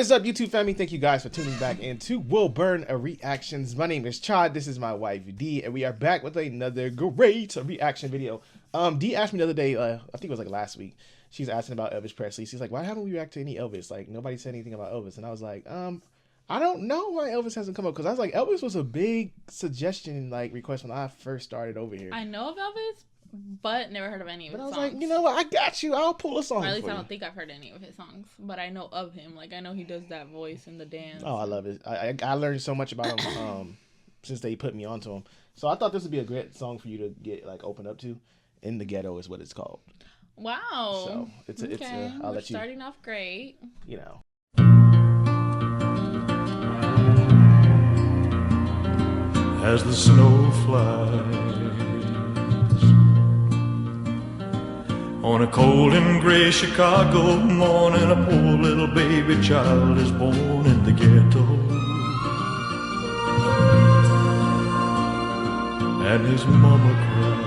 is up, YouTube family? Thank you guys for tuning back into Wilburn Reactions. My name is Chod. This is my wife D, and we are back with another great reaction video. D asked me the other day, I think it was like last week. She's asking about Elvis Presley. She's like, "Why haven't we reacted to any Elvis? Like nobody said anything about Elvis." And I was like, I don't know why Elvis hasn't come up, because I was like, Elvis was a big suggestion request when I first started over here. I know of Elvis, but never heard of any of his songs. But I was like, you know what? I got you. I'll pull a song. Or at least I don't think I've heard any of his songs, but I know of him. Like I know he does that voice and the dance. Oh, I love it. I learned so much about him since they put me onto him. So I thought this would be a great song for you to get opened up to. In the Ghetto is what it's called. Wow. So I'll let you. Starting off great. You know. As the snow flies on a cold and gray Chicago morning, a poor little baby child is born in the ghetto, and his mama cries,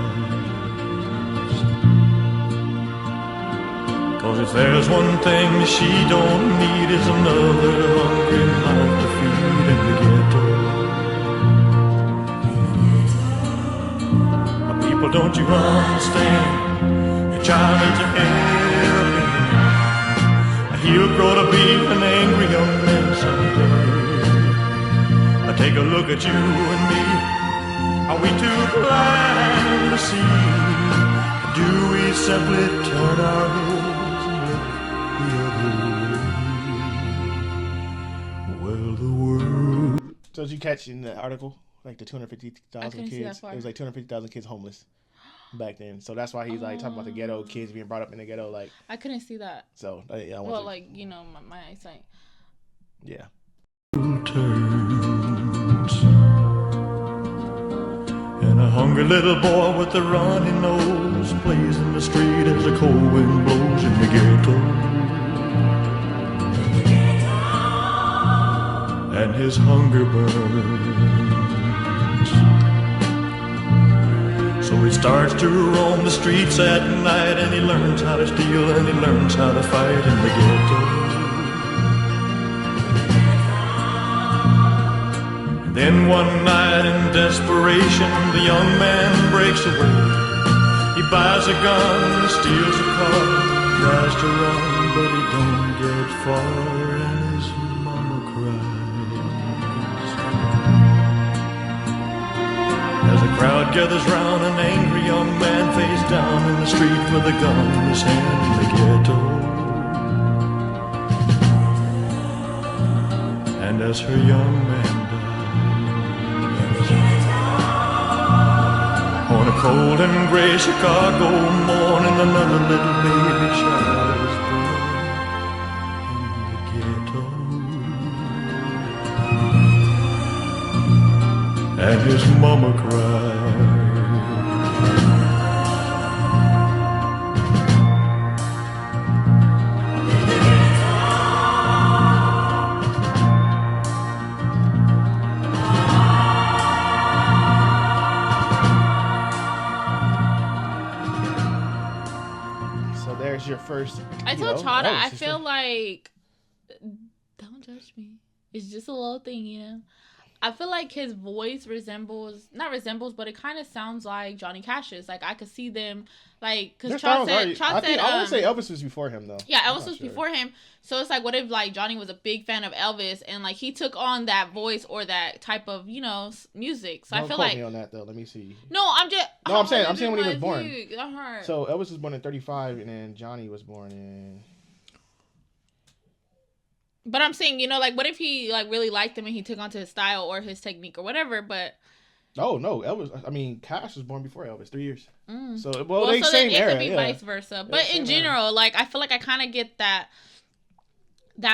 'cause if there's one thing she don't need is another hungry mouth to feed in the ghetto. But don't you understand? Your child needs a helping. He'll grow to be an angry young man someday. Take a look at you and me. Are we too blind to see? Do we simply turn our heads and look the other way? Well, the world. So did you catch in the article? Like the 250,000 kids. It was like 250,000 kids homeless back then. So that's why he's talking about the ghetto kids being brought up in the ghetto. Like I couldn't see that. So yeah, I want well, my eyesight. Yeah. Turns, and a hungry little boy with a runny nose plays in the street as the cold wind blows in the ghetto. And his hunger burns. So he starts to roam the streets at night, and he learns how to steal, and he learns how to fight in the ghetto. And then one night in desperation, the young man breaks away. He buys a gun, steals a car, tries to run, but he don't get far, and his mama cries. As the crowd gathers round, an angry young man face down in the street with a gun in his hand in the ghetto. And as her young man dies, on a cold and gray Chicago morning, another little baby child is born in the ghetto. And his mama cried. So there's your first. I told Chod, I feel like, don't judge me. It's just a little thing, you know. I feel like his voice not resembles, but it kind of sounds like Johnny Cash's. Like I could see them, like, because Chod said, I want to say Elvis was before him though. Yeah, Elvis was before him. So it's like, what if like Johnny was a big fan of Elvis and like he took on that voice or that type of music. So Don't I feel quote like me on that though. Let me see. No, I'm saying when he was born. That hurt. So Elvis was born in 35, and then Johnny was born in. But I'm saying, like, what if he like really liked him and he took onto his style or his technique or whatever? But oh no, Elvis. I mean, Cash was born before Elvis, 3 years. So they so same then era. It could be vice versa. But in general, like I feel like I kind of get that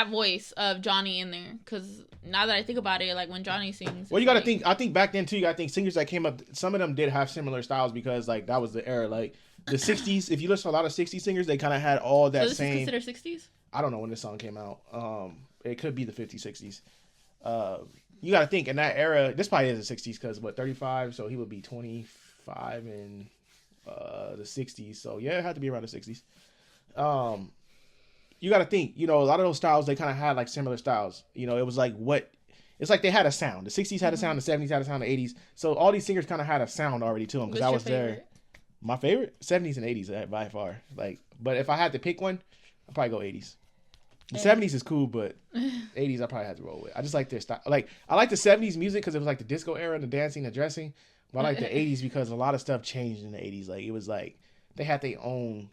voice of Johnny in there, because now that I think about it, like when Johnny sings. Well, you got to think. I think back then too. You got to think singers that came up. Some of them did have similar styles because like that was the era. Like the 60s. If you listen to a lot of 60s singers, they kind of had all that so this same. Is considered 60s? I don't know when this song came out. It could be the 50s, 60s. You got to think in that era. This probably is the 60s because 35, so he would be 25 in the 60s. So yeah, it had to be around the 60s. you got to think, you know, a lot of those styles, they kind of had like similar styles. You know, it was like it's like they had a sound. The 60s had a sound, the 70s had a sound, the 80s. So all these singers kind of had a sound already to them because I was there. My favorite? 70s and 80s by far. Like, but if I had to pick one, I'd probably go 80s. The 70s is cool, but 80s I probably had to roll with. I just like their style. Like, I like the 70s music because it was like the disco era and the dancing, the dressing. But I like the 80s because a lot of stuff changed in the 80s. Like, it was like they had their own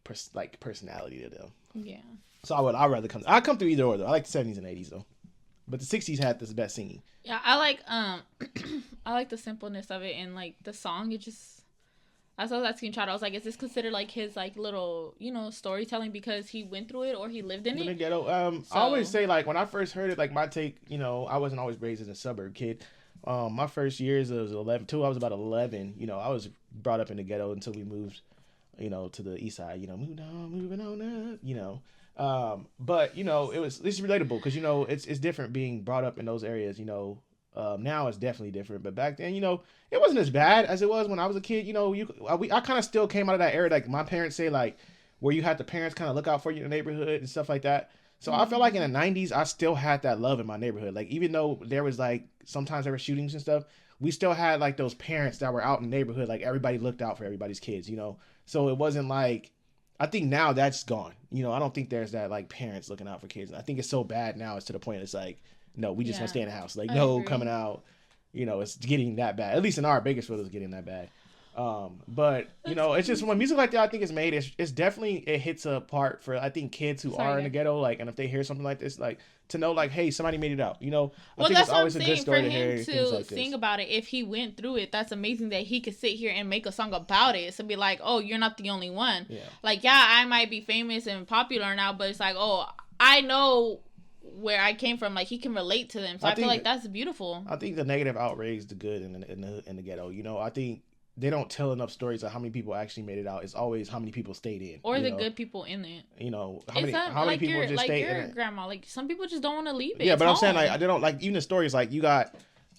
personality to them. Yeah. So I'd rather come through either or though. I like the 70s and 80s though. But the 60s had the best singing. Yeah, I like I like the simpleness of it and like the song. It just, as I was asking Chad, I was like, is this considered like his like little, you know, storytelling because he went through it or he lived in it? In the ghetto. I always say like when I first heard it, like my take, you know, I wasn't always raised as a suburb kid. My first years I was 11 too. I was about 11. You know, I was brought up in the ghetto until we moved, you know, to the east side. You know, moving on up. You know. But you know, it's relatable because you know it's different being brought up in those areas. You know, now it's definitely different. But back then, you know, it wasn't as bad as it was when I was a kid. You know, I kind of still came out of that era. Like my parents say, like where you had the parents kind of look out for you in the neighborhood and stuff like that. So I felt like in the 90s, I still had that love in my neighborhood. Like even though there was like sometimes there were shootings and stuff, we still had like those parents that were out in the neighborhood. Like everybody looked out for everybody's kids. You know, so it wasn't like. I think now that's gone. You know, I don't think there's that like parents looking out for kids. I think it's so bad now. It's to the point it's like, no, we just want to stay in the house. Like, no coming out. You know, it's getting that bad. At least in our Bakersfield, it's getting that bad. But you know, it's just when music like that I think is made, it's definitely it hits a part for I think kids who are in the ghetto. Like, and if they hear something like this, like to know like, hey, somebody made it out. You know, I think it's always a good story to hear things like this. Sing about it. If he went through it, that's amazing that he could sit here and make a song about it. So be like, oh, you're not the only one. Yeah. Like, yeah, I might be famous and popular now, but it's like, oh, I know where I came from. Like he can relate to them. So I feel like that's beautiful. I think the negative outweighs the good in the ghetto. You know, I think. They don't tell enough stories of how many people actually made it out. It's always how many people stayed in. Or the good people in it. You know, how many people just stayed in it. Like your grandma. Like, some people just don't want to leave it. Yeah, but I'm saying, like, they don't, like, even the stories, like, you got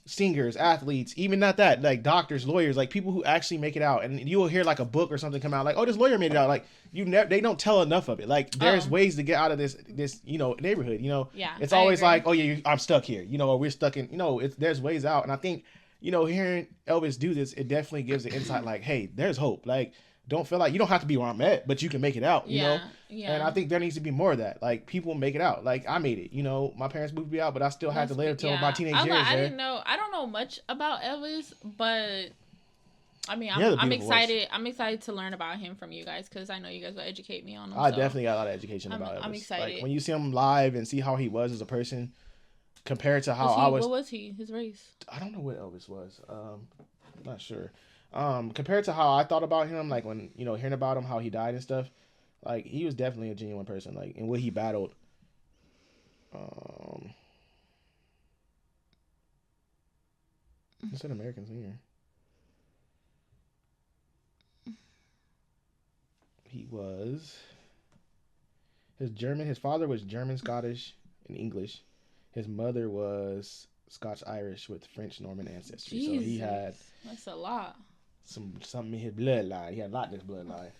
singers, athletes, even not that, like, doctors, lawyers, like, people who actually make it out. And you will hear, like, a book or something come out, like, oh, this lawyer made it out. Like, they don't tell enough of it. Like, there's ways to get out of this, you know, neighborhood, you know. Yeah, it's always like, oh, yeah, I'm stuck here. You know, or we're stuck in, you know, there's ways out. And I think... You know, hearing Elvis do this, it definitely gives an insight like, hey, there's hope. Like, don't feel like you don't have to be where I'm at, but you can make it out, you know? Yeah. And I think there needs to be more of that. Like, people make it out. Like, I made it. You know, my parents moved me out, but I still had to live till my teenage years. I don't know much about Elvis, but I mean, I'm excited. I'm excited to learn about him from you guys because I know you guys will educate me on him. I definitely got a lot of education about Elvis. I'm excited. Like, when you see him live and see how he was as a person, compared to how I was. What was he? His race? I don't know what Elvis was. I'm not sure. Compared to how I thought about him, like when, you know, hearing about him, how he died and stuff, like he was definitely a genuine person, like, and what he battled. It's an American singer. He was his father was German, Scottish, and English. His mother was Scotch-Irish with French-Norman ancestry. Jesus. So he had... That's a lot. Something in his bloodline. He had a lot in his bloodline.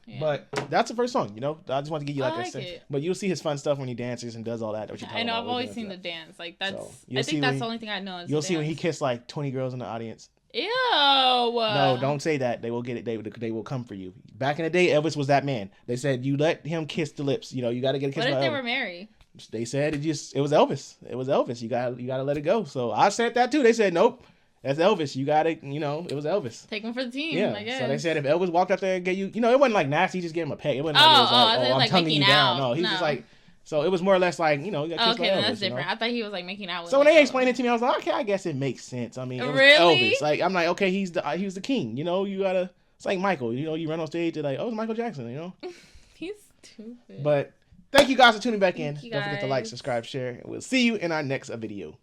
Yeah. But that's the first song, you know? I just want to give you like a... But you'll see his fun stuff when he dances and does all that. I know, I've always seen the dance. Like, that's... So I think that's the only thing I know is you'll see when he kissed like 20 girls in the audience. Ew. No, don't say that. They will get it. They will come for you. Back in the day, Elvis was that man. They said, you let him kiss the lips. You know, you got to get a kiss by Elvis. What if they were married? They said it was Elvis. It was Elvis. You gotta let it go. So I said that too. They said nope, that's Elvis. You gotta, you know, it was Elvis. Take him for the team. Yeah. I guess. So they said if Elvis walked up there and gave you, you know, it wasn't like nasty. He just gave him a peck. It wasn't like it was like I'm tonguing you down. No, he was just like. So it was more or less like, you know, you got okay, that's different. I thought he was like making out with. So when they explained it to me, I was like, okay, I guess it makes sense. I mean, it was Elvis. Like I'm like, okay, he was the king. You know, you gotta. It's like Michael. You know, you run on stage, they're like, oh, it's Michael Jackson. You know. He's stupid. But. Thank you guys for tuning back in. Don't forget to like, subscribe, share, and we'll see you in our next video.